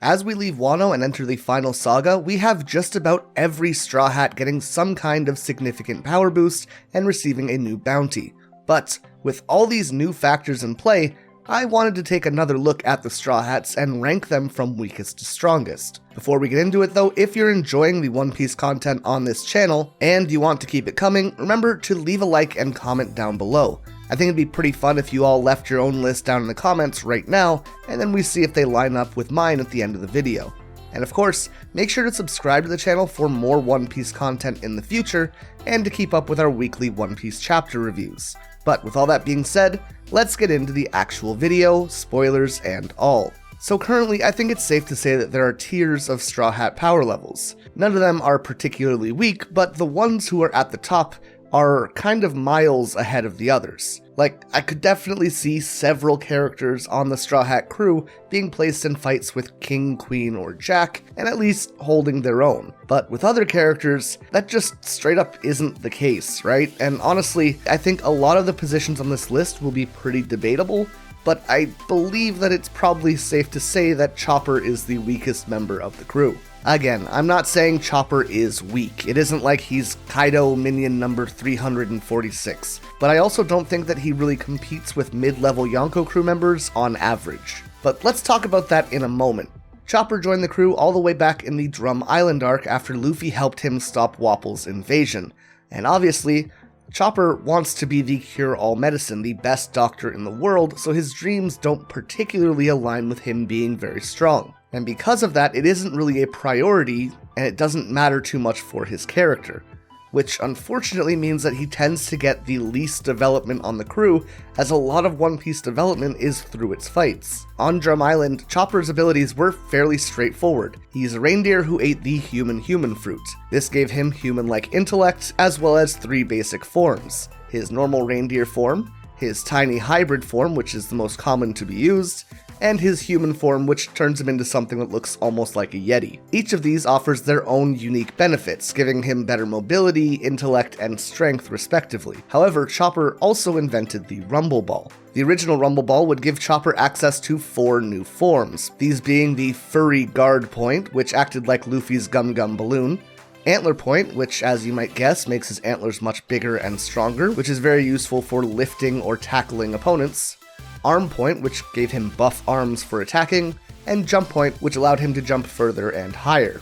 As we leave Wano and enter the final saga, we have just about every Straw Hat getting some kind of significant power boost and receiving a new bounty. But with all these new factors in play, I wanted to take another look at the Straw Hats and rank them from weakest to strongest. Before we get into it though, if you're enjoying the One Piece content on this channel and you want to keep it coming, remember to leave a like and comment down below. I think it'd be pretty fun if you all left your own list down in the comments right now, and then we see if they line up with mine at the end of the video. And of course, make sure to subscribe to the channel for more One Piece content in the future, and to keep up with our weekly One Piece chapter reviews. But with all that being said, let's get into the actual video, spoilers and all. So currently, I think it's safe to say that there are tiers of Straw Hat power levels. None of them are particularly weak, but the ones who are at the top are kind of miles ahead of the others. Like, I could definitely see several characters on the Straw Hat crew being placed in fights with King, Queen, or Jack, and at least holding their own. But with other characters, that just straight up isn't the case, right? And honestly, I think a lot of the positions on this list will be pretty debatable, but I believe that it's probably safe to say that Chopper is the weakest member of the crew. Again, I'm not saying Chopper is weak. It isn't like he's Kaido minion number 346. But I also don't think that he really competes with mid-level Yonko crew members on average. But let's talk about that in a moment. Chopper joined the crew all the way back in the Drum Island arc after Luffy helped him stop Wapple's invasion. And obviously, Chopper wants to be the cure-all medicine, the best doctor in the world, so his dreams don't particularly align with him being very strong. And because of that, it isn't really a priority, and it doesn't matter too much for his character. Which unfortunately means that he tends to get the least development on the crew, as a lot of One Piece development is through its fights. On Drum Island, Chopper's abilities were fairly straightforward. He's a reindeer who ate the human fruit. This gave him human-like intellect, as well as 3 basic forms. His normal reindeer form, his tiny hybrid form, which is the most common to be used, and his human form, which turns him into something that looks almost like a Yeti. Each of these offers their own unique benefits, giving him better mobility, intellect, and strength respectively. However, Chopper also invented the Rumble Ball. The original Rumble Ball would give Chopper access to 4 new forms, these being the Furry Guard Point, which acted like Luffy's Gum Gum Balloon, Antler Point, which, as you might guess, makes his antlers much bigger and stronger, which is very useful for lifting or tackling opponents, Arm Point, which gave him buff arms for attacking, and Jump Point, which allowed him to jump further and higher.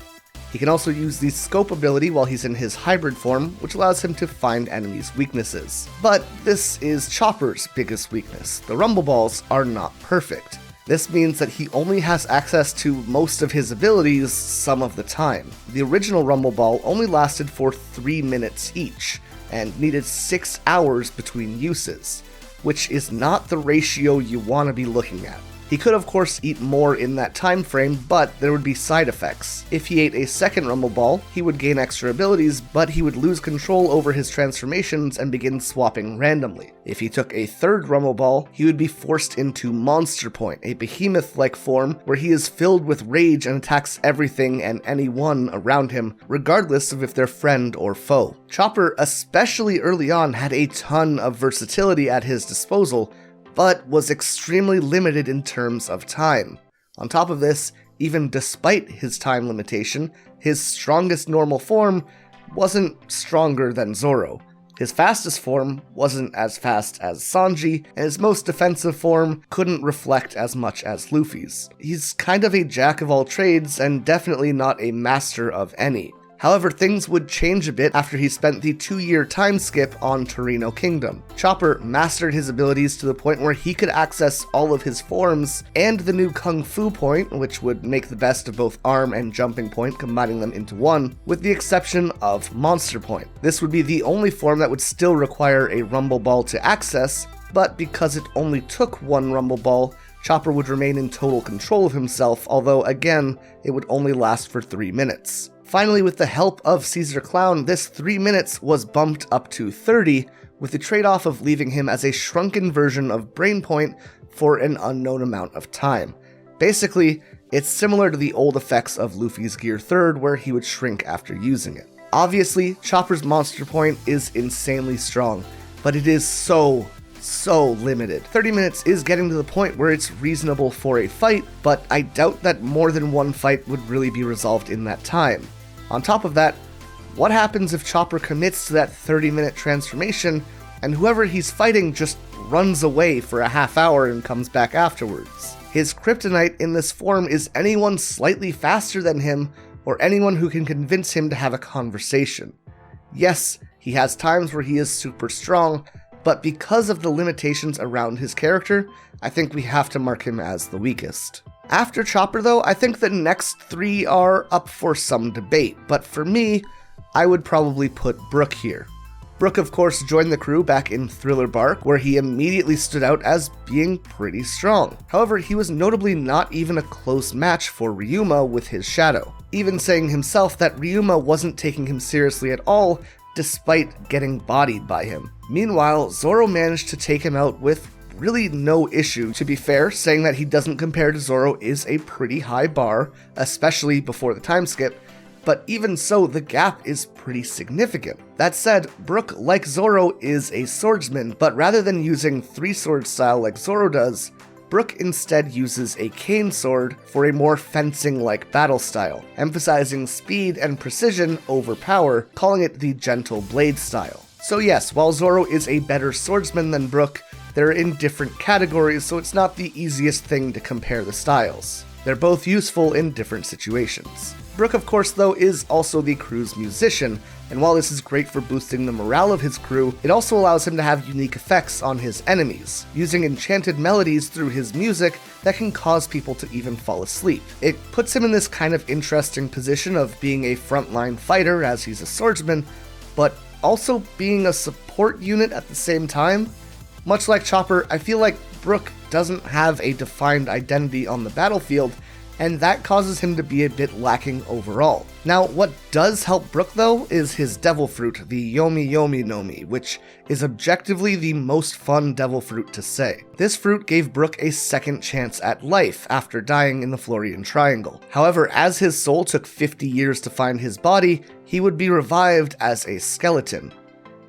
He can also use the Scope ability while he's in his hybrid form, which allows him to find enemies' weaknesses. But this is Chopper's biggest weakness. The Rumble Balls are not perfect. This means that he only has access to most of his abilities some of the time. The original Rumble Ball only lasted for 3 minutes each, and needed 6 hours between uses, which is not the ratio you want to be looking at. He could of course eat more in that time frame, but there would be side effects. If he ate a second Rumble Ball, he would gain extra abilities, but he would lose control over his transformations and begin swapping randomly. If he took a third Rumble Ball, he would be forced into Monster Point, a behemoth-like form where he is filled with rage and attacks everything and anyone around him, regardless of if they're friend or foe. Chopper, especially early on, had a ton of versatility at his disposal, but was extremely limited in terms of time. On top of this, even despite his time limitation, his strongest normal form wasn't stronger than Zoro. His fastest form wasn't as fast as Sanji, and his most defensive form couldn't reflect as much as Luffy's. He's kind of a jack of all trades, and definitely not a master of any. However, things would change a bit after he spent the 2-year time skip on Torino Kingdom. Chopper mastered his abilities to the point where he could access all of his forms, and the new Kung Fu Point, which would make the best of both Arm and Jumping Point, combining them into one, with the exception of Monster Point. This would be the only form that would still require a Rumble Ball to access, but because it only took 1 Rumble Ball, Chopper would remain in total control of himself, although again, it would only last for 3 minutes. Finally, with the help of Caesar Clown, this 3 minutes was bumped up to 30, with the trade-off of leaving him as a shrunken version of Brain Point for an unknown amount of time. Basically, it's similar to the old effects of Luffy's Gear 3rd, where he would shrink after using it. Obviously, Chopper's Monster Point is insanely strong, but it is so so limited. 30 minutes is getting to the point where it's reasonable for a fight, but I doubt that more than one fight would really be resolved in that time. On top of that, what happens if Chopper commits to that 30-minute transformation and whoever he's fighting just runs away for a half hour and comes back afterwards? His kryptonite in this form is anyone slightly faster than him or anyone who can convince him to have a conversation. Yes, he has times where he is super strong, but because of the limitations around his character, I think we have to mark him as the weakest. After Chopper though, I think the next three are up for some debate, but for me, I would probably put Brook here. Brook, of course, joined the crew back in Thriller Bark, where he immediately stood out as being pretty strong. However, he was notably not even a close match for Ryuma with his shadow, even saying himself that Ryuma wasn't taking him seriously at all, despite getting bodied by him. Meanwhile, Zoro managed to take him out with really no issue. To be fair, saying that he doesn't compare to Zoro is a pretty high bar, especially before the time skip, but even so, the gap is pretty significant. That said, Brook, like Zoro, is a swordsman, but rather than using three-sword style like Zoro does, Brook instead uses a cane sword for a more fencing-like battle style, emphasizing speed and precision over power, calling it the gentle blade style. So yes, while Zoro is a better swordsman than Brook, they're in different categories, so it's not the easiest thing to compare the styles. They're both useful in different situations. Brook, of course, though, is also the crew's musician, and while this is great for boosting the morale of his crew, it also allows him to have unique effects on his enemies, using enchanted melodies through his music that can cause people to even fall asleep. It puts him in this kind of interesting position of being a frontline fighter as he's a swordsman, but also being a support unit at the same time. Much like Chopper, I feel like Brook doesn't have a defined identity on the battlefield, and that causes him to be a bit lacking overall. Now, what does help Brook though is his devil fruit, the Yomi Yomi Nomi, which is objectively the most fun devil fruit to say. This fruit gave Brook a second chance at life after dying in the Florian Triangle. However, as his soul took 50 years to find his body, he would be revived as a skeleton.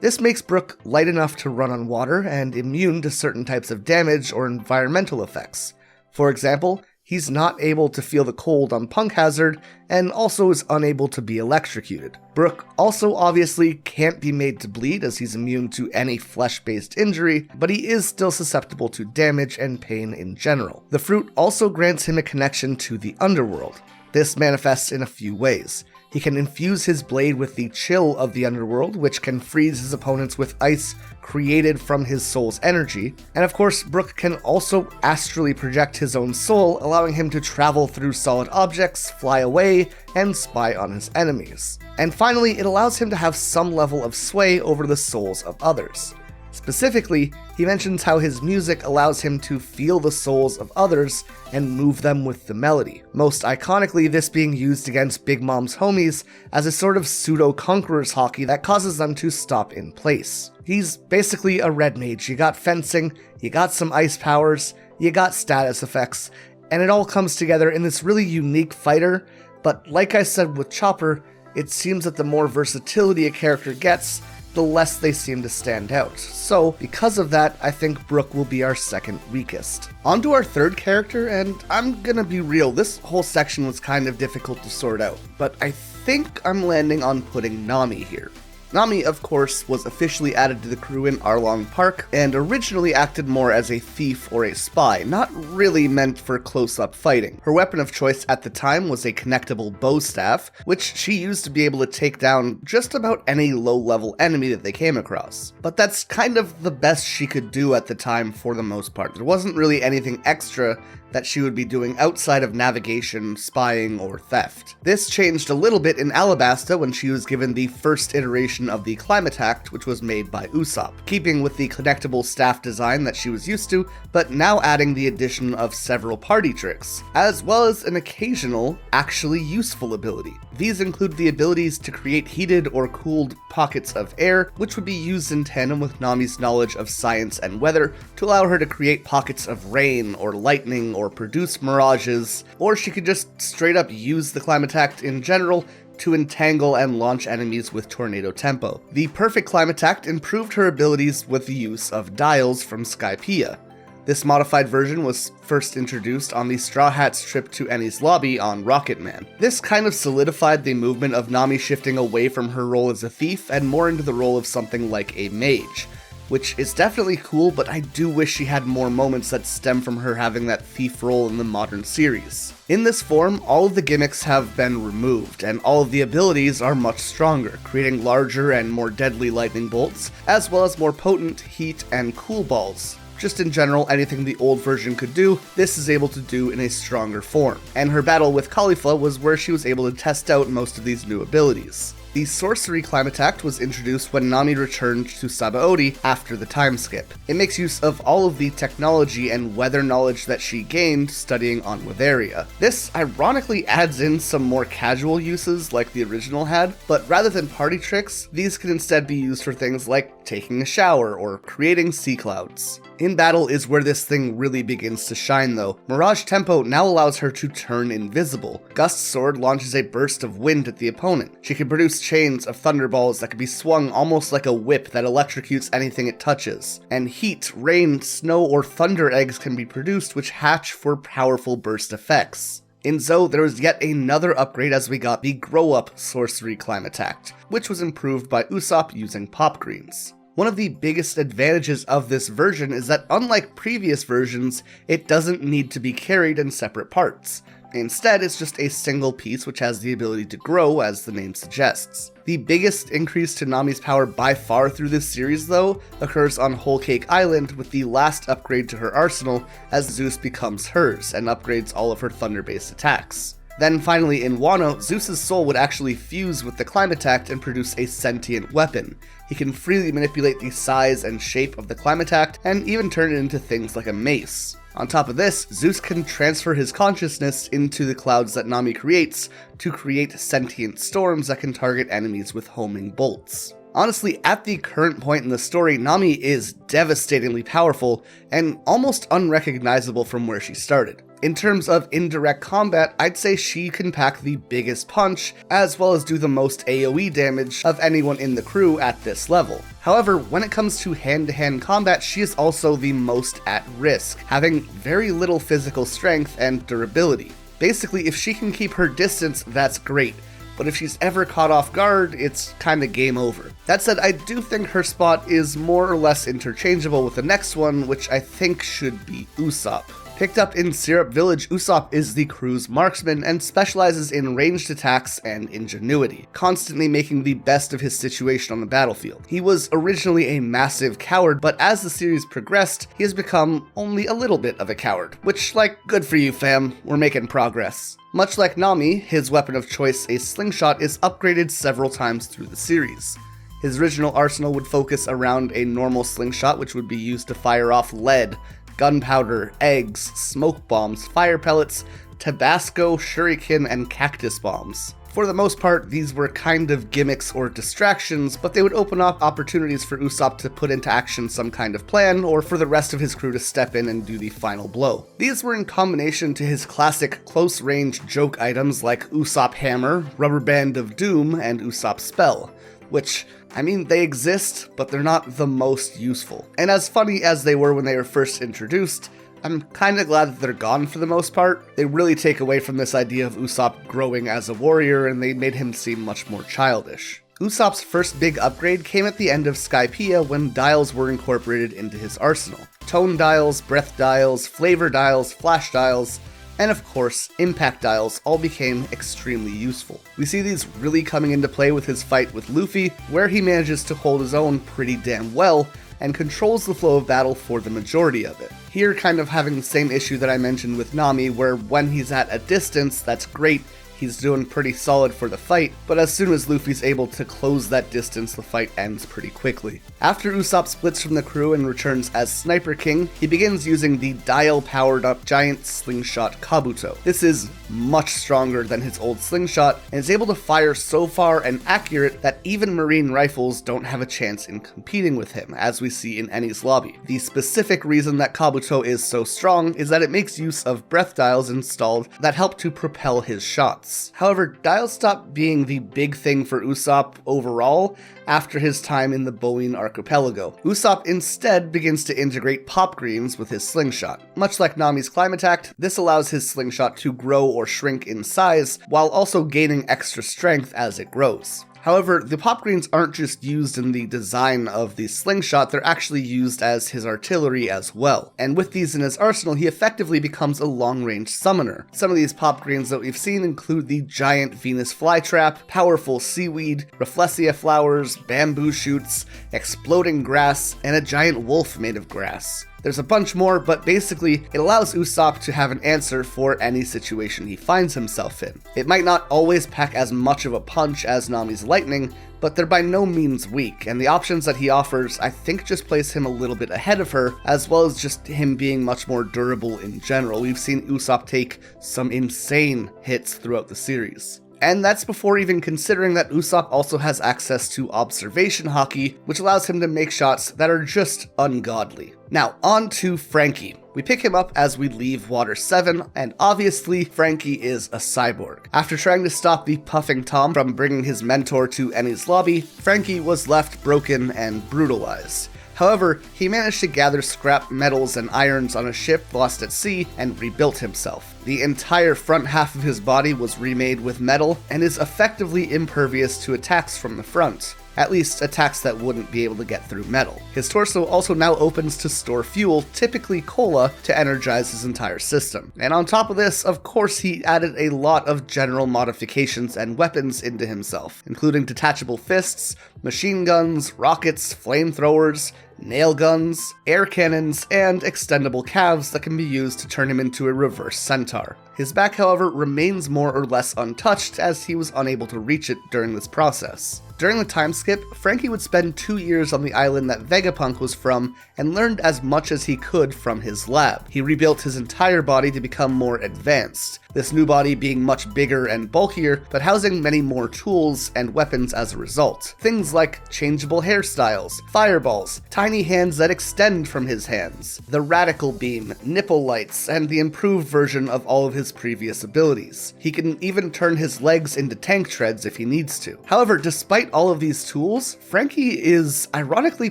This makes Brook light enough to run on water and immune to certain types of damage or environmental effects. For example, he's not able to feel the cold on Punk Hazard, and also is unable to be electrocuted. Brook also obviously can't be made to bleed as he's immune to any flesh-based injury, but he is still susceptible to damage and pain in general. The fruit also grants him a connection to the underworld. This manifests in a few ways. He can infuse his blade with the chill of the underworld, which can freeze his opponents with ice created from his soul's energy. And of course, Brook can also astrally project his own soul, allowing him to travel through solid objects, fly away, and spy on his enemies. And finally, it allows him to have some level of sway over the souls of others. Specifically, he mentions how his music allows him to feel the souls of others and move them with the melody. Most iconically, this being used against Big Mom's homies as a sort of pseudo-conqueror's hockey that causes them to stop in place. He's basically a red mage. You got fencing, you got some ice powers, you got status effects, and it all comes together in this really unique fighter, but like I said with Chopper, it seems that the more versatility a character gets, the less they seem to stand out. So, because of that, I think Brook will be our second weakest. On to our third character, and I'm gonna be real, this whole section was kind of difficult to sort out, but I think I'm landing on putting Nami here. Nami, of course, was officially added to the crew in Arlong Park, and originally acted more as a thief or a spy, not really meant for close-up fighting. Her weapon of choice at the time was a connectable bow staff, which she used to be able to take down just about any low-level enemy that they came across. But that's kind of the best she could do at the time for the most part. There wasn't really anything extra that she would be doing outside of navigation, spying, or theft. This changed a little bit in Alabasta when she was given the first iteration of the Climate Act, which was made by Usopp, keeping with the connectable staff design that she was used to, but now adding the addition of several party tricks, as well as an occasional, actually useful ability. These include the abilities to create heated or cooled pockets of air, which would be used in tandem with Nami's knowledge of science and weather to allow her to create pockets of rain or lightning or or produce mirages, or she could just straight up use the Climattact in general to entangle and launch enemies with Tornado Tempo. The perfect Climattact improved her abilities with the use of dials from Skypiea. This modified version was first introduced on the Straw Hats' trip to Enies Lobby on Rocket Man. This kind of solidified the movement of Nami shifting away from her role as a thief and more into the role of something like a mage, which is definitely cool, but I do wish she had more moments that stem from her having that thief role in the modern series. In this form, all of the gimmicks have been removed, and all of the abilities are much stronger, creating larger and more deadly lightning bolts, as well as more potent heat and cool balls. Just in general, anything the old version could do, this is able to do in a stronger form. And her battle with Caulifla was where she was able to test out most of these new abilities. The Sorcery Climattact was introduced when Nami returned to Sabaody after the time skip. It makes use of all of the technology and weather knowledge that she gained studying on Witheria. This ironically adds in some more casual uses like the original had, but rather than party tricks, these can instead be used for things like taking a shower or creating sea clouds. In battle is where this thing really begins to shine though. Mirage Tempo now allows her to turn invisible. Gust's sword launches a burst of wind at the opponent. She can produce chains of thunderballs that can be swung almost like a whip that electrocutes anything it touches. And heat, rain, snow, or thunder eggs can be produced which hatch for powerful burst effects. In Zo, there was yet another upgrade as we got the Grow Up Sorcery Climattact, which was improved by Usopp using Pop Greens. One of the biggest advantages of this version is that unlike previous versions, it doesn't need to be carried in separate parts. Instead, it's just a single piece which has the ability to grow, as the name suggests. The biggest increase to Nami's power by far through this series, though, occurs on Whole Cake Island with the last upgrade to her arsenal as Zeus becomes hers and upgrades all of her thunder-based attacks. Then finally in Wano, Zeus's soul would actually fuse with the Climattact and produce a sentient weapon. He can freely manipulate the size and shape of the Climattact and even turn it into things like a mace. On top of this, Zeus can transfer his consciousness into the clouds that Nami creates to create sentient storms that can target enemies with homing bolts. Honestly, at the current point in the story, Nami is devastatingly powerful and almost unrecognizable from where she started. In terms of indirect combat, I'd say she can pack the biggest punch, as well as do the most AoE damage of anyone in the crew at this level. However, when it comes to hand-to-hand combat, she is also the most at risk, having very little physical strength and durability. Basically, if she can keep her distance, that's great. But if she's ever caught off guard, it's kinda game over. That said, I do think her spot is more or less interchangeable with the next one, which I think should be Usopp. Picked up in Syrup Village, Usopp is the crew's marksman and specializes in ranged attacks and ingenuity, constantly making the best of his situation on the battlefield. He was originally a massive coward, but as the series progressed, he has become only a little bit of a coward, which, good for you fam, we're making progress. Much like Nami, his weapon of choice, a slingshot, is upgraded several times through the series. His original arsenal would focus around a normal slingshot, which would be used to fire off lead, gunpowder, eggs, smoke bombs, fire pellets, Tabasco, shuriken, and cactus bombs. For the most part, these were kind of gimmicks or distractions, but they would open up opportunities for Usopp to put into action some kind of plan, or for the rest of his crew to step in and do the final blow. These were in combination to his classic close-range joke items like Usopp Hammer, Rubber Band of Doom, and Usopp Spell, which, they exist, but they're not the most useful. And as funny as they were when they were first introduced, I'm kinda glad that they're gone for the most part. They really take away from this idea of Usopp growing as a warrior, and they made him seem much more childish. Usopp's first big upgrade came at the end of Skypiea when dials were incorporated into his arsenal. Tone dials, breath dials, flavor dials, flash dials, and of course, impact dials all became extremely useful. We see these really coming into play with his fight with Luffy, where he manages to hold his own pretty damn well, and controls the flow of battle for the majority of it. Here kind of having the same issue that I mentioned with Nami, where when he's at a distance, that's great, he's doing pretty solid for the fight, but as soon as Luffy's able to close that distance, the fight ends pretty quickly. After Usopp splits from the crew and returns as Sniper King, he begins using the dial-powered up giant slingshot Kabuto. This is much stronger than his old slingshot, and is able to fire so far and accurate that even marine rifles don't have a chance in competing with him, as we see in Enies lobby. The specific reason that Kabuto is so strong is that it makes use of breath dials installed that help to propel his shots. However, dials stop being the big thing for Usopp overall after his time in the Boeing archipelago. Usopp instead begins to integrate pop greens with his slingshot. Much like Nami's climb attack, this allows his slingshot to grow or shrink in size, while also gaining extra strength as it grows. However, the pop greens aren't just used in the design of the slingshot, they're actually used as his artillery as well. And with these in his arsenal, he effectively becomes a long-range summoner. Some of these pop greens that we've seen include the giant Venus flytrap, powerful seaweed, rafflesia flowers, bamboo shoots, exploding grass, and a giant wolf made of grass. There's a bunch more, but basically, it allows Usopp to have an answer for any situation he finds himself in. It might not always pack as much of a punch as Nami's lightning, but they're by no means weak, and the options that he offers I think just place him a little bit ahead of her, as well as just him being much more durable in general. We've seen Usopp take some insane hits throughout the series. And that's before even considering that Usopp also has access to observation haki, which allows him to make shots that are just ungodly. Now, on to Franky. We pick him up as we leave Water 7, and obviously, Franky is a cyborg. After trying to stop the Puffing Tom from bringing his mentor to Enies lobby, Franky was left broken and brutalized. However, he managed to gather scrap metals and irons on a ship lost at sea and rebuilt himself. The entire front half of his body was remade with metal and is effectively impervious to attacks from the front. At least attacks that wouldn't be able to get through metal. His torso also now opens to store fuel, typically cola, to energize his entire system. And on top of this, of course, he added a lot of general modifications and weapons into himself, including detachable fists, machine guns, rockets, flamethrowers, nail guns, air cannons, and extendable calves that can be used to turn him into a reverse centaur. His back, however, remains more or less untouched as he was unable to reach it during this process. During the time skip, Franky would spend 2 years on the island that Vegapunk was from and learned as much as he could from his lab. He rebuilt his entire body to become more advanced, this new body being much bigger and bulkier, but housing many more tools and weapons as a result. Things like changeable hairstyles, fireballs, tiny hands that extend from his hands, the radical beam, nipple lights, and the improved version of all of his previous abilities. He can even turn his legs into tank treads if he needs to. However, despite all of these tools, Franky is ironically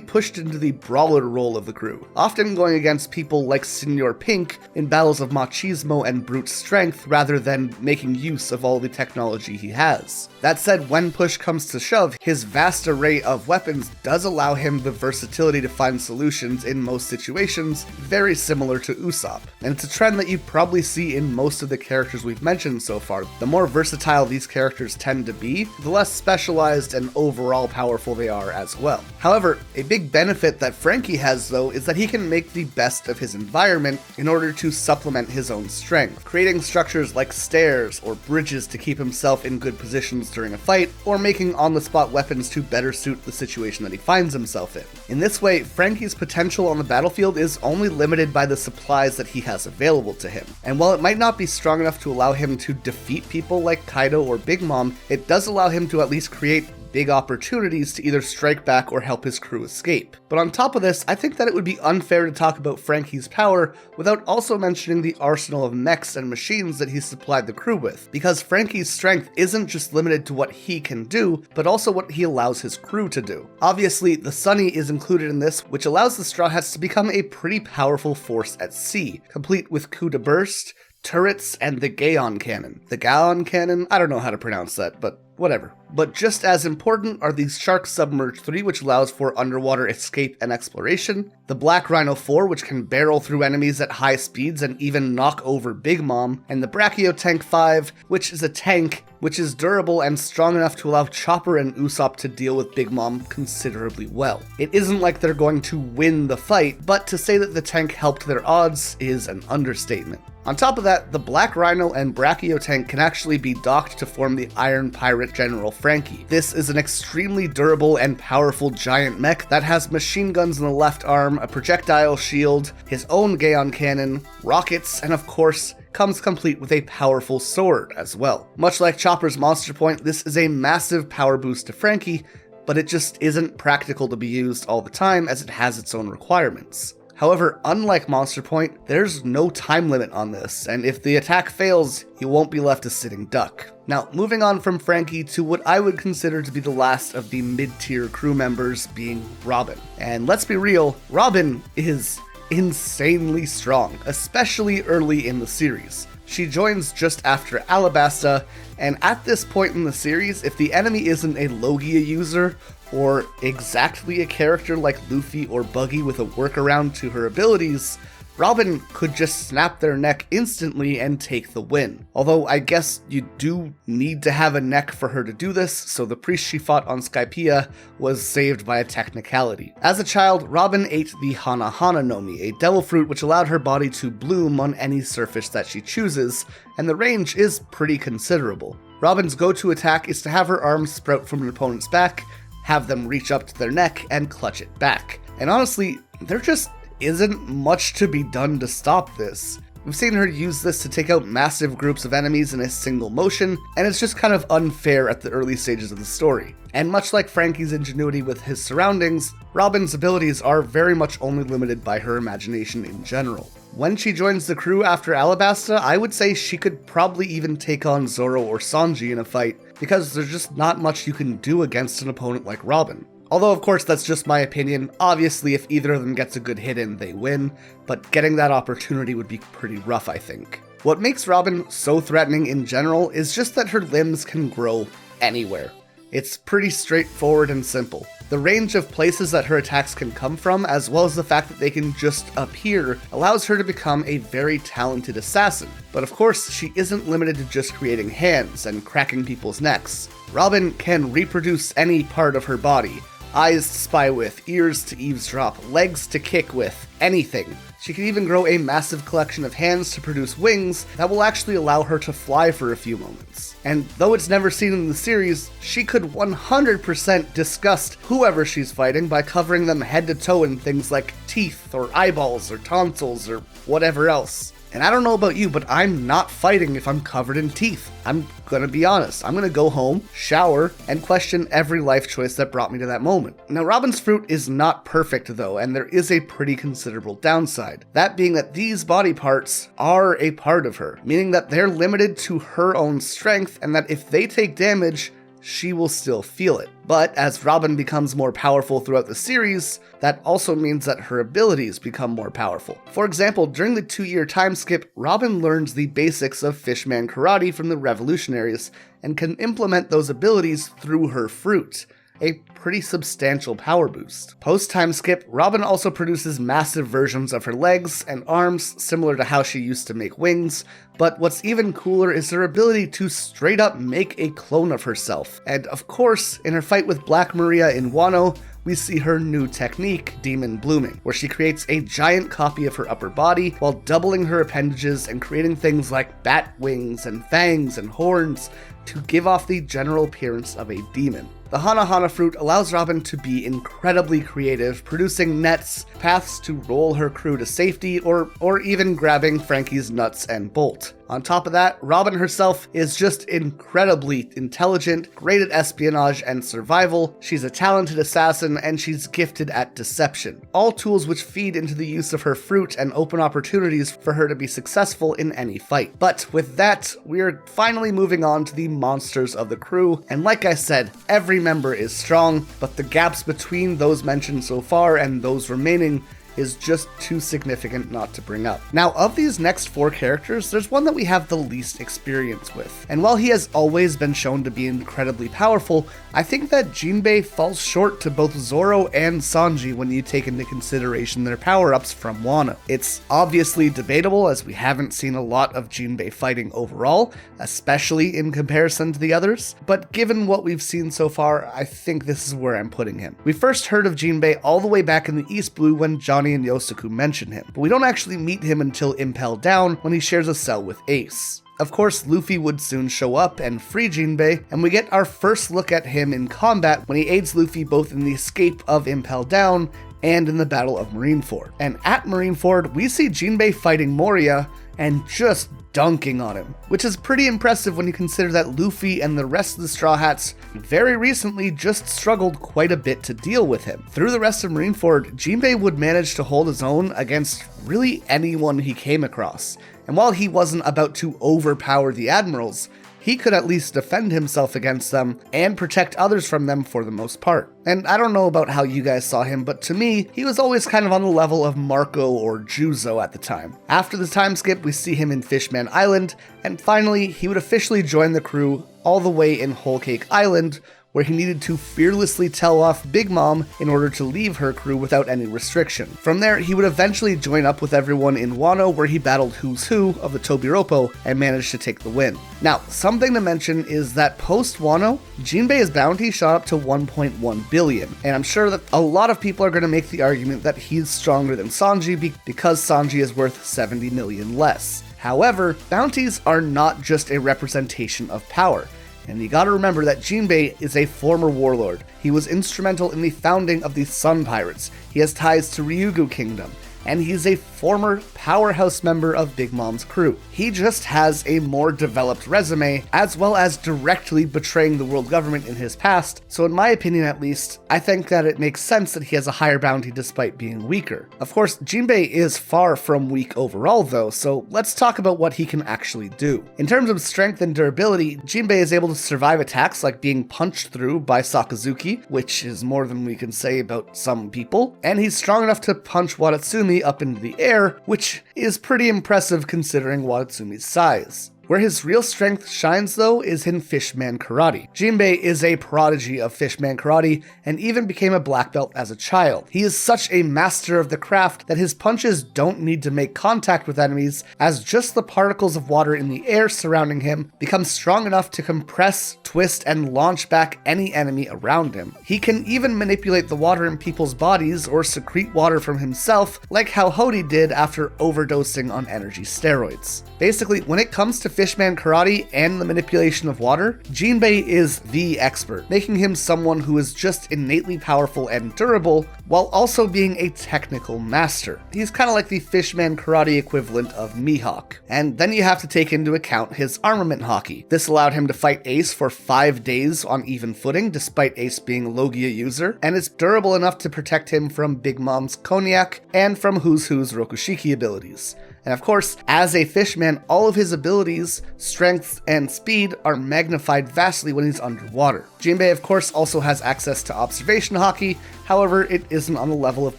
pushed into the brawler role of the crew, often going against people like Senor Pink in battles of machismo and brute strength rather than making use of all the technology he has. That said, when push comes to shove, his vast array of weapons does allow him the versatility to find solutions in most situations, very similar to Usopp. And it's a trend that you probably see in most of the characters we've mentioned so far. The more versatile these characters tend to be, the less specialized and overall powerful they are as well. However, a big benefit that Franky has though is that he can make the best of his environment in order to supplement his own strength, creating structures like stairs or bridges to keep himself in good positions during a fight, or making on-the-spot weapons to better suit the situation that he finds himself in. In this way, Franky's potential on the battlefield is only limited by the supplies that he has available to him. And while it might not be strong enough to allow him to defeat people like Kaido or Big Mom, it does allow him to at least create big opportunities to either strike back or help his crew escape. But on top of this, I think that it would be unfair to talk about Franky's power without also mentioning the arsenal of mechs and machines that he supplied the crew with, because Franky's strength isn't just limited to what he can do, but also what he allows his crew to do. Obviously, the Sunny is included in this, which allows the Straw Hats to become a pretty powerful force at sea, complete with coup de burst, turrets, and the Gaon cannon. The Gaon cannon? I don't know how to pronounce that, but whatever. But just as important are the Shark Submerge 3, which allows for underwater escape and exploration, the Black Rhino 4, which can barrel through enemies at high speeds and even knock over Big Mom, and the Brachio Tank 5, which is a tank which is durable and strong enough to allow Chopper and Usopp to deal with Big Mom considerably well. It isn't like they're going to win the fight, but to say that the tank helped their odds is an understatement. On top of that, the Black Rhino and Brachio tank can actually be docked to form the Iron Pirate General Franky. This is an extremely durable and powerful giant mech that has machine guns in the left arm, a projectile shield, his own Gaon cannon, rockets, and of course, comes complete with a powerful sword as well. Much like Chopper's Monster Point, this is a massive power boost to Franky, but it just isn't practical to be used all the time as it has its own requirements. However, unlike Monster Point, there's no time limit on this, and if the attack fails, you won't be left a sitting duck. Now, moving on from Franky to what I would consider to be the last of the mid-tier crew members, being Robin. And let's be real, Robin is insanely strong, especially early in the series. She joins just after Alabasta, and at this point in the series, if the enemy isn't a Logia user, or exactly a character like Luffy or Buggy with a workaround to her abilities, Robin could just snap their neck instantly and take the win. Although I guess you do need to have a neck for her to do this, so the priest she fought on Skypiea was saved by a technicality. As a child, Robin ate the Hana Hana Nomi, a devil fruit which allowed her body to bloom on any surface that she chooses, and the range is pretty considerable. Robin's go-to attack is to have her arms sprout from an opponent's back, have them reach up to their neck, and clutch it back. And honestly, there just isn't much to be done to stop this. We've seen her use this to take out massive groups of enemies in a single motion, and it's just kind of unfair at the early stages of the story. And much like Franky's ingenuity with his surroundings, Robin's abilities are very much only limited by her imagination in general. When she joins the crew after Alabasta, I would say she could probably even take on Zoro or Sanji in a fight, because there's just not much you can do against an opponent like Robin. Although, of course, that's just my opinion. Obviously, if either of them gets a good hit in, they win, but getting that opportunity would be pretty rough, I think. What makes Robin so threatening in general is just that her limbs can grow anywhere. It's pretty straightforward and simple. The range of places that her attacks can come from, as well as the fact that they can just appear, allows her to become a very talented assassin. But of course, she isn't limited to just creating hands and cracking people's necks. Robin can reproduce any part of her body. Eyes to spy with, ears to eavesdrop, legs to kick with, anything. She can even grow a massive collection of hands to produce wings that will actually allow her to fly for a few moments. And though it's never seen in the series, she could 100% disgust whoever she's fighting by covering them head to toe in things like teeth or eyeballs or tonsils or whatever else. And I don't know about you, but I'm not fighting if I'm covered in teeth. I'm gonna be honest. I'm gonna go home, shower, and question every life choice that brought me to that moment. Now, Robin's fruit is not perfect though, and there is a pretty considerable downside. That being that these body parts are a part of her, meaning that they're limited to her own strength, and that if they take damage, she will still feel it. But as Robin becomes more powerful throughout the series, that also means that her abilities become more powerful. For example, during the 2-year time skip, Robin learns the basics of Fishman Karate from the Revolutionaries, and can implement those abilities through her fruit. A pretty substantial power boost. Post-time skip, Robin also produces massive versions of her legs and arms, similar to how she used to make wings, but what's even cooler is her ability to straight up make a clone of herself. And of course, in her fight with Black Maria in Wano, we see her new technique, Demon Blooming, where she creates a giant copy of her upper body while doubling her appendages and creating things like bat wings and fangs and horns to give off the general appearance of a demon. The Hana Hana fruit allows Robin to be incredibly creative, producing nets, paths to roll her crew to safety, or even grabbing Franky's nuts and bolt. On top of that, Robin herself is just incredibly intelligent, great at espionage and survival, she's a talented assassin, and she's gifted at deception. All tools which feed into the use of her fruit and open opportunities for her to be successful in any fight. But with that, we're finally moving on to the monsters of the crew, and like I said, every member is strong, but the gaps between those mentioned so far and those remaining is just too significant not to bring up. Now, of these next 4 characters, there's one that we have the least experience with. And while he has always been shown to be incredibly powerful, I think that Jinbei falls short to both Zoro and Sanji when you take into consideration their power-ups from Wano. It's obviously debatable, as we haven't seen a lot of Jinbei fighting overall, especially in comparison to the others, but given what we've seen so far, I think this is where I'm putting him. We first heard of Jinbei all the way back in the East Blue when Johnny Nani and Yosaku mention him, but we don't actually meet him until Impel Down when he shares a cell with Ace. Of course, Luffy would soon show up and free Jinbei, and we get our first look at him in combat when he aids Luffy both in the escape of Impel Down and in the Battle of Marineford. And at Marineford, we see Jinbei fighting Moria and just dunking on him, which is pretty impressive when you consider that Luffy and the rest of the Straw Hats very recently just struggled quite a bit to deal with him. Through the rest of Marineford, Jinbei would manage to hold his own against really anyone he came across, and while he wasn't about to overpower the admirals, he could at least defend himself against them and protect others from them for the most part. And I don't know about how you guys saw him, but to me, he was always kind of on the level of Marco or Juzo at the time. After the time skip, we see him in Fishman Island, and finally, he would officially join the crew all the way in Whole Cake Island, where he needed to fearlessly tell off Big Mom in order to leave her crew without any restriction. From there, he would eventually join up with everyone in Wano, where he battled Who's Who of the Tobiropo and managed to take the win. Now, something to mention is that post-Wano, Jinbei's bounty shot up to 1.1 billion, and I'm sure that a lot of people are going to make the argument that he's stronger than Sanji because Sanji is worth 70 million less. However, bounties are not just a representation of power. And you gotta remember that Jinbei is a former warlord. He was instrumental in the founding of the Sun Pirates. He has ties to Ryugu Kingdom, and he's a former powerhouse member of Big Mom's crew. He just has a more developed resume, as well as directly betraying the world government in his past, so in my opinion at least, I think that it makes sense that he has a higher bounty despite being weaker. Of course, Jinbei is far from weak overall though, so let's talk about what he can actually do. In terms of strength and durability, Jinbei is able to survive attacks like being punched through by Sakazuki, which is more than we can say about some people, and he's strong enough to punch Watatsumi up into the air, which is pretty impressive considering Watatsumi's size. Where his real strength shines though is in Fishman Karate. Jinbei is a prodigy of Fishman Karate and even became a black belt as a child. He is such a master of the craft that his punches don't need to make contact with enemies, as just the particles of water in the air surrounding him become strong enough to compress, twist, and launch back any enemy around him. He can even manipulate the water in people's bodies or secrete water from himself, like how Hody did after overdosing on energy steroids. Basically, when it comes to Fishman Karate and the manipulation of water, Jinbei is the expert, making him someone who is just innately powerful and durable, while also being a technical master. He's kind of like the Fishman Karate equivalent of Mihawk. And then you have to take into account his armament hockey. This allowed him to fight Ace for 5 days on even footing, despite Ace being a Logia user, and it's durable enough to protect him from Big Mom's Cognac and from Who's Who's Rokushiki abilities. And of course, as a fishman, all of his abilities, strength, and speed are magnified vastly when he's underwater. Jinbei, of course, also has access to observation hockey, however, it isn't on the level of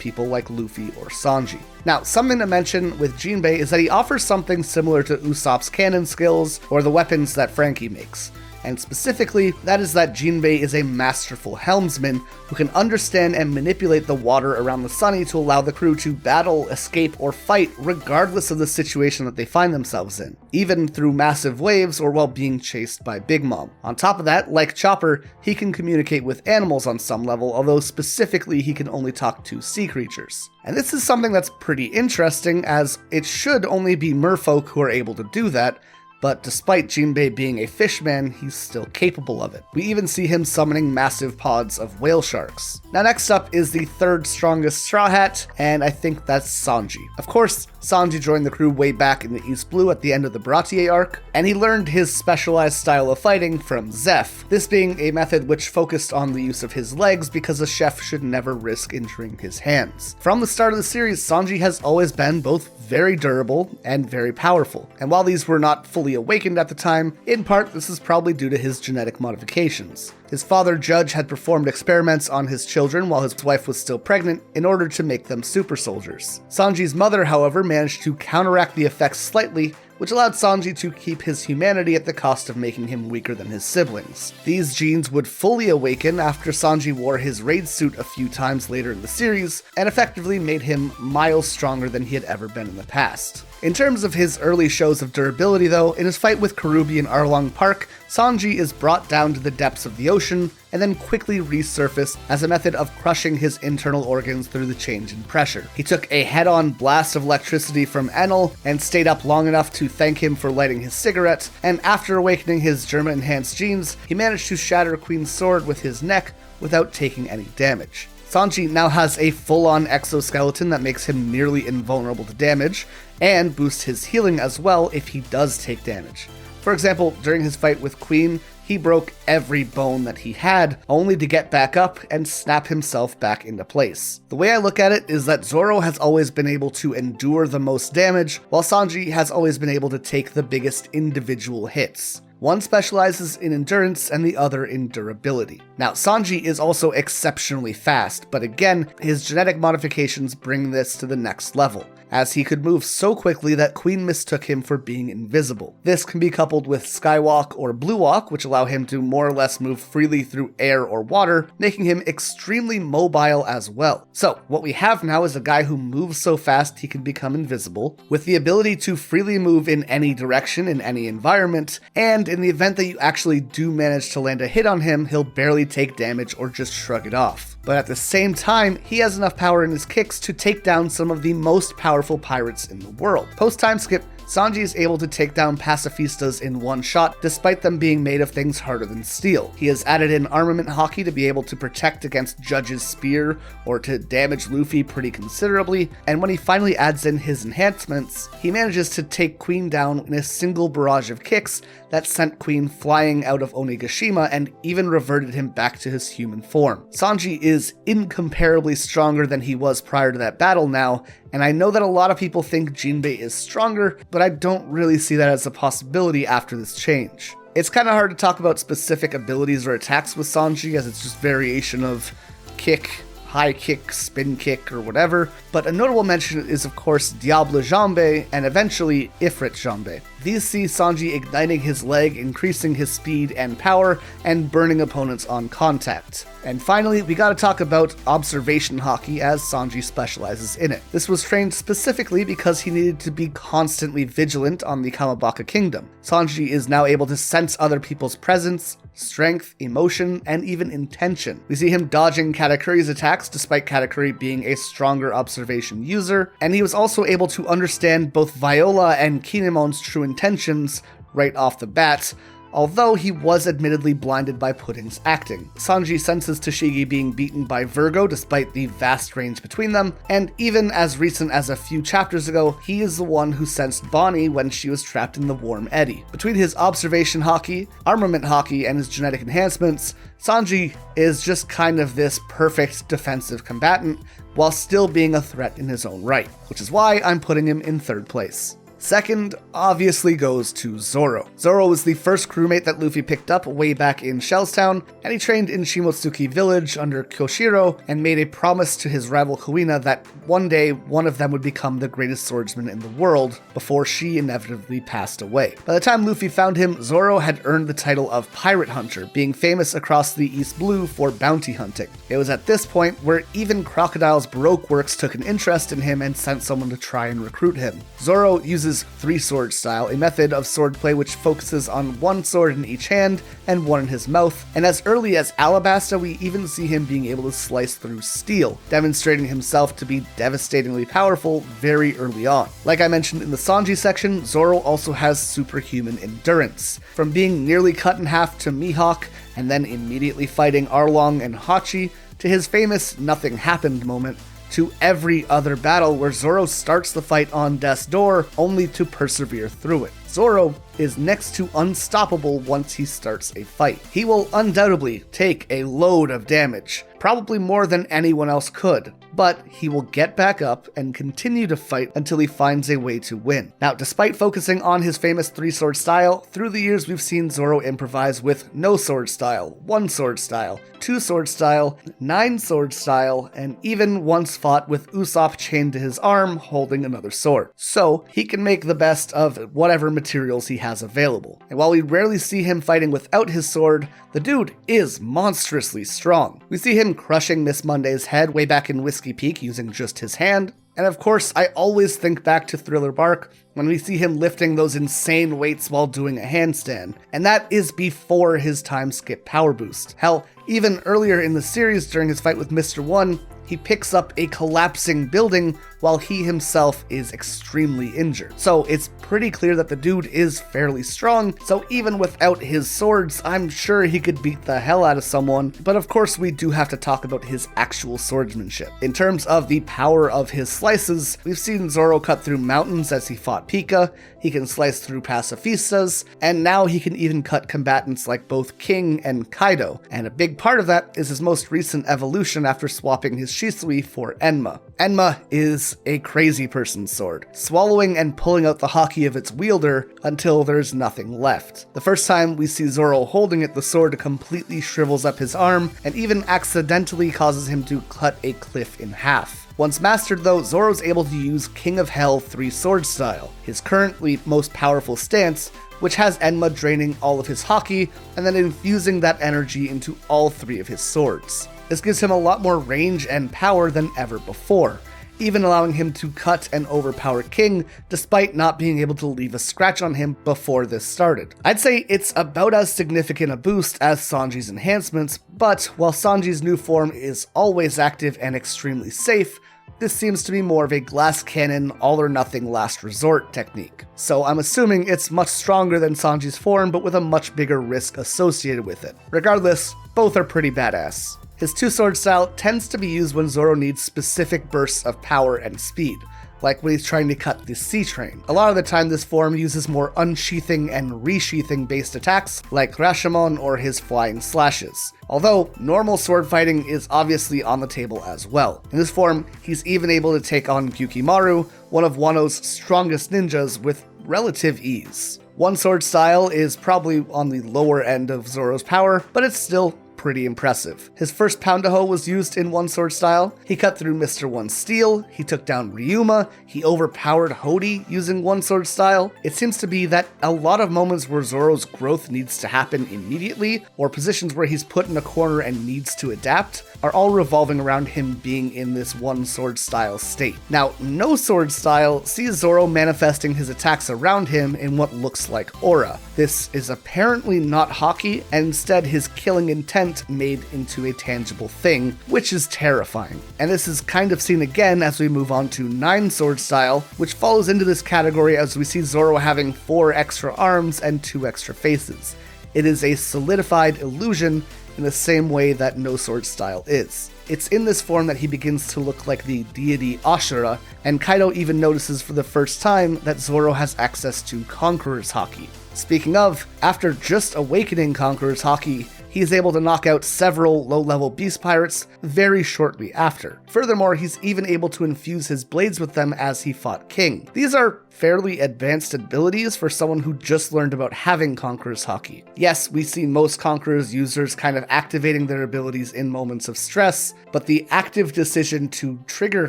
people like Luffy or Sanji. Now, something to mention with Jinbei is that he offers something similar to Usopp's cannon skills or the weapons that Franky makes. And specifically, that is that Jinbei is a masterful helmsman who can understand and manipulate the water around the Sunny to allow the crew to battle, escape, or fight regardless of the situation that they find themselves in, even through massive waves or while being chased by Big Mom. On top of that, like Chopper, he can communicate with animals on some level, although specifically he can only talk to sea creatures. And this is something that's pretty interesting, as it should only be merfolk who are able to do that, but despite Jinbei being a fishman, he's still capable of it. We even see him summoning massive pods of whale sharks. Now next up is the third strongest Straw Hat, and I think that's Sanji. Of course, Sanji joined the crew way back in the East Blue at the end of the Baratier arc, and he learned his specialized style of fighting from Zeph, this being a method which focused on the use of his legs because a chef should never risk injuring his hands. From the start of the series, Sanji has always been both very durable and very powerful, and while these were not fully awakened at the time, in part this is probably due to his genetic modifications. His father, Judge, had performed experiments on his children while his wife was still pregnant in order to make them super soldiers. Sanji's mother, however, managed to counteract the effects slightly, which allowed Sanji to keep his humanity at the cost of making him weaker than his siblings. These genes would fully awaken after Sanji wore his raid suit a few times later in the series, and effectively made him miles stronger than he had ever been in the past. In terms of his early shows of durability though, in his fight with Karubi in Arlong Park, Sanji is brought down to the depths of the ocean and then quickly resurfaced as a method of crushing his internal organs through the change in pressure. He took a head-on blast of electricity from Enel and stayed up long enough to thank him for lighting his cigarette, and after awakening his Germa-enhanced genes, he managed to shatter Queen's sword with his neck without taking any damage. Sanji now has a full-on exoskeleton that makes him nearly invulnerable to damage, and boosts his healing as well if he does take damage. For example, during his fight with Queen, he broke every bone that he had, only to get back up and snap himself back into place. The way I look at it is that Zoro has always been able to endure the most damage, while Sanji has always been able to take the biggest individual hits. One specializes in endurance and the other in durability. Now, Sanji is also exceptionally fast, but again, his genetic modifications bring this to the next level, as he could move so quickly that Queen mistook him for being invisible. This can be coupled with Skywalk or Blue Walk, which allow him to more or less move freely through air or water, making him extremely mobile as well. So, what we have now is a guy who moves so fast he can become invisible, with the ability to freely move in any direction in any environment, and in the event that you actually do manage to land a hit on him, he'll barely take damage or just shrug it off. But at the same time, he has enough power in his kicks to take down some of the most powerful pirates in the world. Post-time skip, Sanji is able to take down pacifistas in one shot, despite them being made of things harder than steel. He has added in armament hockey to be able to protect against Judge's spear or to damage Luffy pretty considerably, and when he finally adds in his enhancements, he manages to take Queen down in a single barrage of kicks that sent Queen flying out of Onigashima and even reverted him back to his human form. Sanji is incomparably stronger than he was prior to that battle now, and I know that a lot of people think Jinbe is stronger, but I don't really see that as a possibility after this change. It's kind of hard to talk about specific abilities or attacks with Sanji, as it's just variation of kick, high kick, spin kick, or whatever, but a notable mention is of course Diable Jinbe and eventually Ifrit Jinbe. These see Sanji igniting his leg, increasing his speed and power, and burning opponents on contact. And finally, we gotta talk about observation hockey, as Sanji specializes in it. This was trained specifically because he needed to be constantly vigilant on the Kamabaka Kingdom. Sanji is now able to sense other people's presence, strength, emotion, and even intention. We see him dodging Katakuri's attacks despite Katakuri being a stronger observation user, and he was also able to understand both Viola and Kinemon's true intentions right off the bat, although he was admittedly blinded by Pudding's acting. Sanji senses Tashigi being beaten by Virgo despite the vast range between them, and even as recent as a few chapters ago, he is the one who sensed Bonnie when she was trapped in the warm eddy. Between his observation hockey, armament hockey, and his genetic enhancements, Sanji is just kind of this perfect defensive combatant, while still being a threat in his own right, which is why I'm putting him in third place. Second, obviously goes to Zoro. Zoro was the first crewmate that Luffy picked up way back in Shellstown, and he trained in Shimotsuki village under Kyoshiro and made a promise to his rival Kuina that one day one of them would become the greatest swordsman in the world before she inevitably passed away. By the time Luffy found him, Zoro had earned the title of Pirate Hunter, being famous across the East Blue for bounty hunting. It was at this point where even Crocodile's Baroque works took an interest in him and sent someone to try and recruit him. Zoro uses three-sword style, a method of swordplay which focuses on one sword in each hand and one in his mouth, and as early as Alabasta we even see him being able to slice through steel, demonstrating himself to be devastatingly powerful very early on. Like I mentioned in the Sanji section, Zoro also has superhuman endurance. From being nearly cut in half to Mihawk, and then immediately fighting Arlong and Hachi, to his famous nothing happened moment, to every other battle where Zoro starts the fight on death's door only to persevere through it. Zoro is next to unstoppable once he starts a fight. He will undoubtedly take a load of damage, probably more than anyone else could, but he will get back up and continue to fight until he finds a way to win. Now, despite focusing on his famous three-sword style, through the years we've seen Zoro improvise with no sword style, one sword style, two sword style, nine sword style, and even once fought with Usopp chained to his arm holding another sword. So, he can make the best of whatever materials he has available. And while we rarely see him fighting without his sword, the dude is monstrously strong. We see him crushing Miss Monday's head way back in Whiskey Peak using just his hand, And of course, I always think back to Thriller Bark when we see him lifting those insane weights while doing a handstand, and that is before his time skip power boost. Hell, even earlier in the series during his fight with Mr. One, he picks up a collapsing building while he himself is extremely injured. So it's pretty clear that the dude is fairly strong, so even without his swords, I'm sure he could beat the hell out of someone, but of course we do have to talk about his actual swordsmanship. In terms of the power of his slices, we've seen Zoro cut through mountains as he fought Pika, he can slice through pacifistas, and now he can even cut combatants like both King and Kaido, and a big part of that is his most recent evolution after swapping his Shisui for Enma. Enma is a crazy person's sword, swallowing and pulling out the haki of its wielder until there's nothing left. The first time we see Zoro holding it, the sword completely shrivels up his arm and even accidentally causes him to cut a cliff in half. Once mastered though, Zoro's able to use King of Hell 3-sword style, his currently most powerful stance, which has Enma draining all of his haki and then infusing that energy into all 3 of his swords. This gives him a lot more range and power than ever before, even allowing him to cut and overpower King despite not being able to leave a scratch on him before this started. I'd say it's about as significant a boost as Sanji's enhancements, but while Sanji's new form is always active and extremely safe, this seems to be more of a glass cannon, all-or-nothing last resort technique. So I'm assuming it's much stronger than Sanji's form, but with a much bigger risk associated with it. Regardless, both are pretty badass. His 2-sword style tends to be used when Zoro needs specific bursts of power and speed, like when he's trying to cut the sea train. A lot of the time this form uses more unsheathing and resheathing based attacks like Rashomon or his flying slashes. Although normal sword fighting is obviously on the table as well. In this form, he's even able to take on Gyukimaru, one of Wano's strongest ninjas, with relative ease. 1-sword style is probably on the lower end of Zoro's power, but it's still pretty impressive. His first Pound-a-Hoe was used in 1-sword style. He cut through Mr. One's steel, he took down Ryuma, he overpowered Hody using 1-sword style. It seems to be that a lot of moments where Zoro's growth needs to happen immediately, or positions where he's put in a corner and needs to adapt, are all revolving around him being in this 1-sword style state. Now, no sword style sees Zoro manifesting his attacks around him in what looks like aura. This is apparently not haki, and instead his killing intent made into a tangible thing, which is terrifying. And this is kind of seen again as we move on to 9-sword style, which follows into this category as we see Zoro having 4 extra arms and 2 extra faces. It is a solidified illusion in the same way that no sword style is. It's in this form that he begins to look like the deity Ashura, and Kaido even notices for the first time that Zoro has access to Conqueror's Haki. Speaking of, after just awakening Conqueror's Haki, he is able to knock out several low-level beast pirates very shortly after. Furthermore, he's even able to infuse his blades with them as he fought King. These are fairly advanced abilities for someone who just learned about having Conqueror's Haki. Yes, we see most Conqueror's users kind of activating their abilities in moments of stress, but the active decision to trigger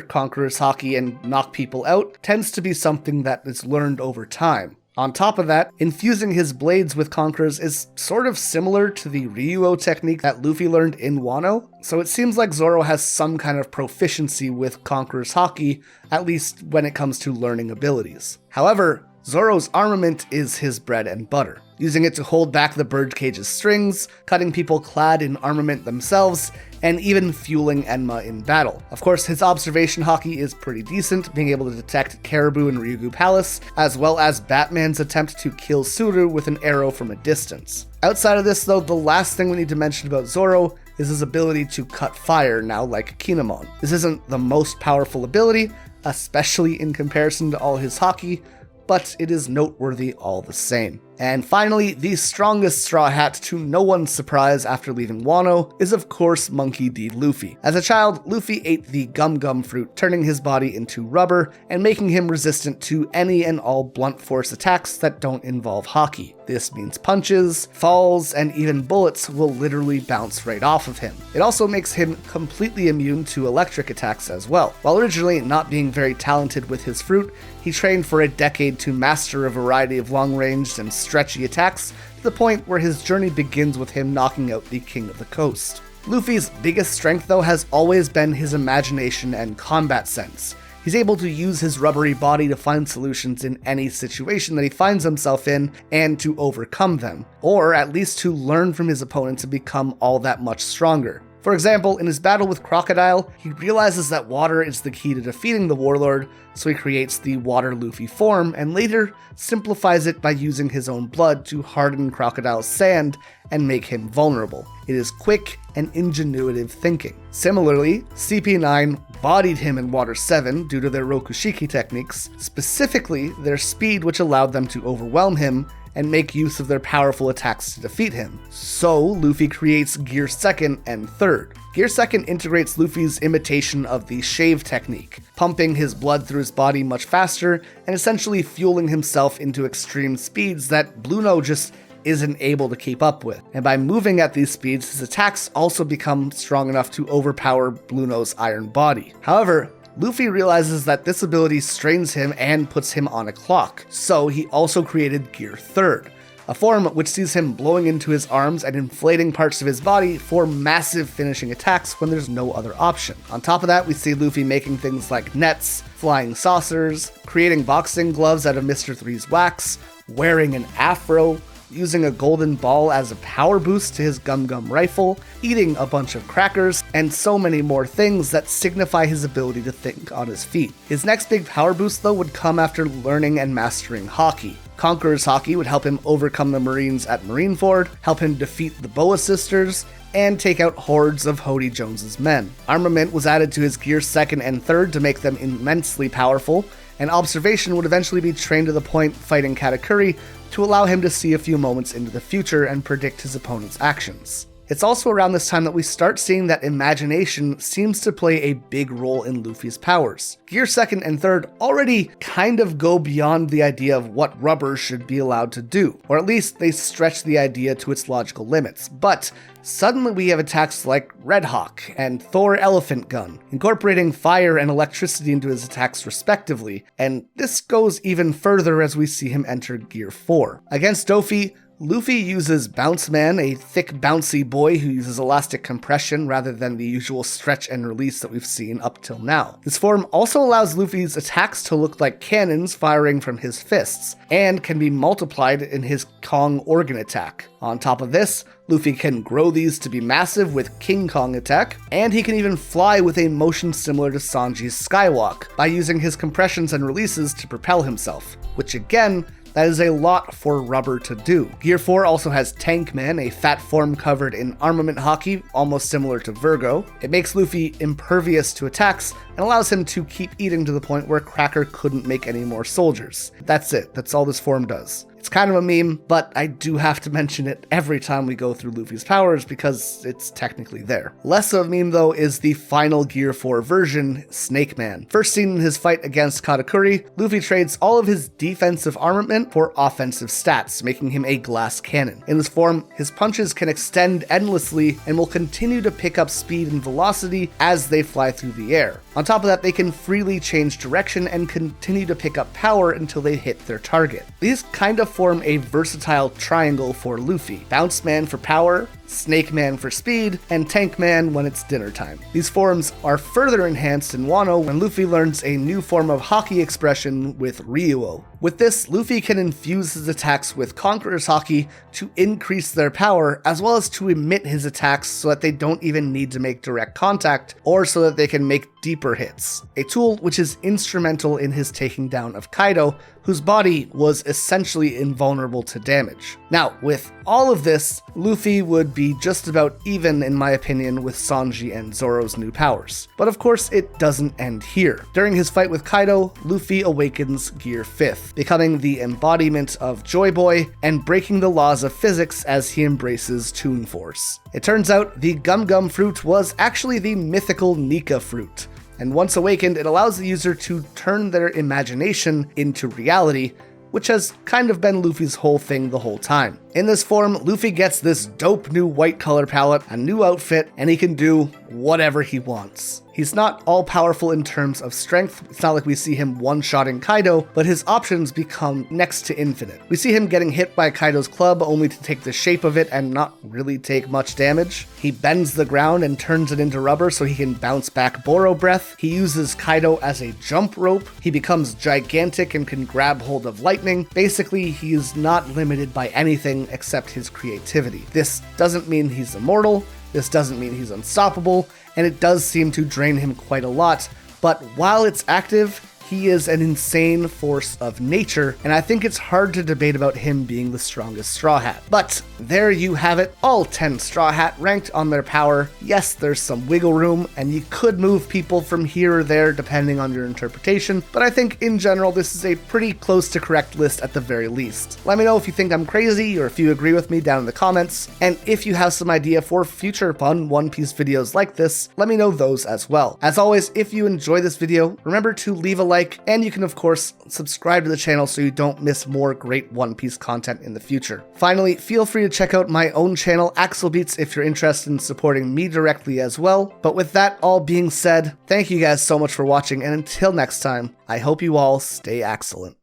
Conqueror's Haki and knock people out tends to be something that is learned over time. On top of that, infusing his blades with Conquerors is sort of similar to the Ryuo technique that Luffy learned in Wano, so it seems like Zoro has some kind of proficiency with Conqueror's Haki, at least when it comes to learning abilities. However, Zoro's armament is his bread and butter, using it to hold back the birdcage's strings, cutting people clad in armament themselves, and even fueling Enma in battle. Of course, his observation haki is pretty decent, being able to detect Caribou in Ryugu Palace, as well as Batman's attempt to kill Suru with an arrow from a distance. Outside of this though, the last thing we need to mention about Zoro is his ability to cut fire, now like Kinemon. This isn't the most powerful ability, especially in comparison to all his haki, but it is noteworthy all the same. And finally, the strongest Straw Hat to no one's surprise after leaving Wano is of course Monkey D. Luffy. As a child, Luffy ate the Gum Gum fruit, turning his body into rubber and making him resistant to any and all blunt force attacks that don't involve haki. This means punches, falls, and even bullets will literally bounce right off of him. It also makes him completely immune to electric attacks as well. While originally not being very talented with his fruit, he trained for a decade to master a variety of long-ranged and stretchy attacks, to the point where his journey begins with him knocking out the King of the Coast. Luffy's biggest strength though has always been his imagination and combat sense. He's He's able to use his rubbery body to find solutions in any situation that he finds himself in and to overcome them, or at least to learn from his opponent to become all that much stronger. For example, in his battle with Crocodile, he realizes that water is the key to defeating the warlord, so he creates the Water Luffy form and later simplifies it by using his own blood to harden Crocodile's sand and make him vulnerable. It is quick and ingenuitive thinking. Similarly, CP9 bodied him in Water 7 due to their Rokushiki techniques, specifically their speed, which allowed them to overwhelm him and make use of their powerful attacks to defeat him. So Luffy creates Gear 2nd and 3rd. Gear 2nd integrates Luffy's imitation of the shave technique, pumping his blood through his body much faster and essentially fueling himself into extreme speeds that Blueno just isn't able to keep up with. And by moving at these speeds, his attacks also become strong enough to overpower Blueno's iron body. However, Luffy realizes that this ability strains him and puts him on a clock, so he also created Gear 3rd, a form which sees him blowing into his arms and inflating parts of his body for massive finishing attacks when there's no other option. On top of that, we see Luffy making things like nets, flying saucers, creating boxing gloves out of Mr. Three's wax, wearing an afro, using a golden ball as a power boost to his Gum Gum rifle, eating a bunch of crackers, and so many more things that signify his ability to think on his feet. His next big power boost though would come after learning and mastering Haki. Conqueror's Haki would help him overcome the Marines at Marineford, help him defeat the Boa Sisters, and take out hordes of Hody Jones's men. Armament was added to his Gear 2nd and 3rd to make them immensely powerful, and Observation would eventually be trained to the point fighting Katakuri to allow him to see a few moments into the future and predict his opponent's actions. It's also around this time that we start seeing that imagination seems to play a big role in Luffy's powers. Gear 2nd and 3rd already kind of go beyond the idea of what rubber should be allowed to do, or at least they stretch the idea to its logical limits, but suddenly we have attacks like Red Hawk and Thor Elephant Gun, incorporating fire and electricity into his attacks respectively, and this goes even further as we see him enter Gear 4. Against Dofi, Luffy uses Bounce Man, a thick bouncy boy who uses elastic compression rather than the usual stretch and release that we've seen up till now. This form also allows Luffy's attacks to look like cannons firing from his fists, and can be multiplied in his Kong Organ attack. On top of this, Luffy can grow these to be massive with King Kong attack, and he can even fly with a motion similar to Sanji's Skywalk by using his compressions and releases to propel himself, which again, that is a lot for rubber to do. Gear 4 also has Tank Man, a fat form covered in armament Haki, almost similar to Virgo. It makes Luffy impervious to attacks and allows him to keep eating to the point where Cracker couldn't make any more soldiers. That's it, that's all this form does. It's kind of a meme, but I do have to mention it every time we go through Luffy's powers because it's technically there. Less of a meme though is the final Gear 4 version, Snake Man. First seen in his fight against Katakuri, Luffy trades all of his defensive armament for offensive stats, making him a glass cannon. In this form, his punches can extend endlessly and will continue to pick up speed and velocity as they fly through the air. On top of that, they can freely change direction and continue to pick up power until they hit their target. These kind of form a versatile triangle for Luffy: Bounce Man for power, Snake Man for speed, and Tank Man when it's dinner time. These forms are further enhanced in Wano when Luffy learns a new form of Haki expression with Ryuo. With this, Luffy can infuse his attacks with Conqueror's Haki to increase their power, as well as to emit his attacks so that they don't even need to make direct contact, or so that they can make deeper hits. A tool which is instrumental in his taking down of Kaido, whose body was essentially invulnerable to damage. Now, with all of this, Luffy would be just about even, in my opinion, with Sanji and Zoro's new powers. But of course, it doesn't end here. During his fight with Kaido, Luffy awakens Gear 5th, becoming the embodiment of Joy Boy and breaking the laws of physics as he embraces Toon Force. It turns out the Gum Gum fruit was actually the mythical Nika fruit, and once awakened, it allows the user to turn their imagination into reality, which has kind of been Luffy's whole thing the whole time. In this form, Luffy gets this dope new white color palette, a new outfit, and he can do whatever he wants. He's not all-powerful in terms of strength. It's not like we see him one-shotting Kaido, but his options become next to infinite. We see him getting hit by Kaido's club only to take the shape of it and not really take much damage. He bends the ground and turns it into rubber so he can bounce back Boro breath. He uses Kaido as a jump rope. He becomes gigantic and can grab hold of lightning. Basically, he is not limited by anything except his creativity. This doesn't mean he's immortal. This doesn't mean he's unstoppable, and it does seem to drain him quite a lot, but while it's active, he is an insane force of nature, and I think it's hard to debate about him being the strongest Straw Hat. But there you have it, all 10 Straw Hat ranked on their power. Yes, there's some wiggle room, and you could move people from here or there depending on your interpretation, but I think in general this is a pretty close to correct list at the very least. Let me know if you think I'm crazy or if you agree with me down in the comments, and if you have some idea for future fun One Piece videos like this, let me know those as well. As always, if you enjoy this video, remember to leave a like, and you can of course subscribe to the channel so you don't miss more great One Piece content in the future. Finally, feel free to check out my own channel, AxelBeats, if you're interested in supporting me directly as well. But with that all being said, thank you guys so much for watching, and until next time, I hope you all stay excellent.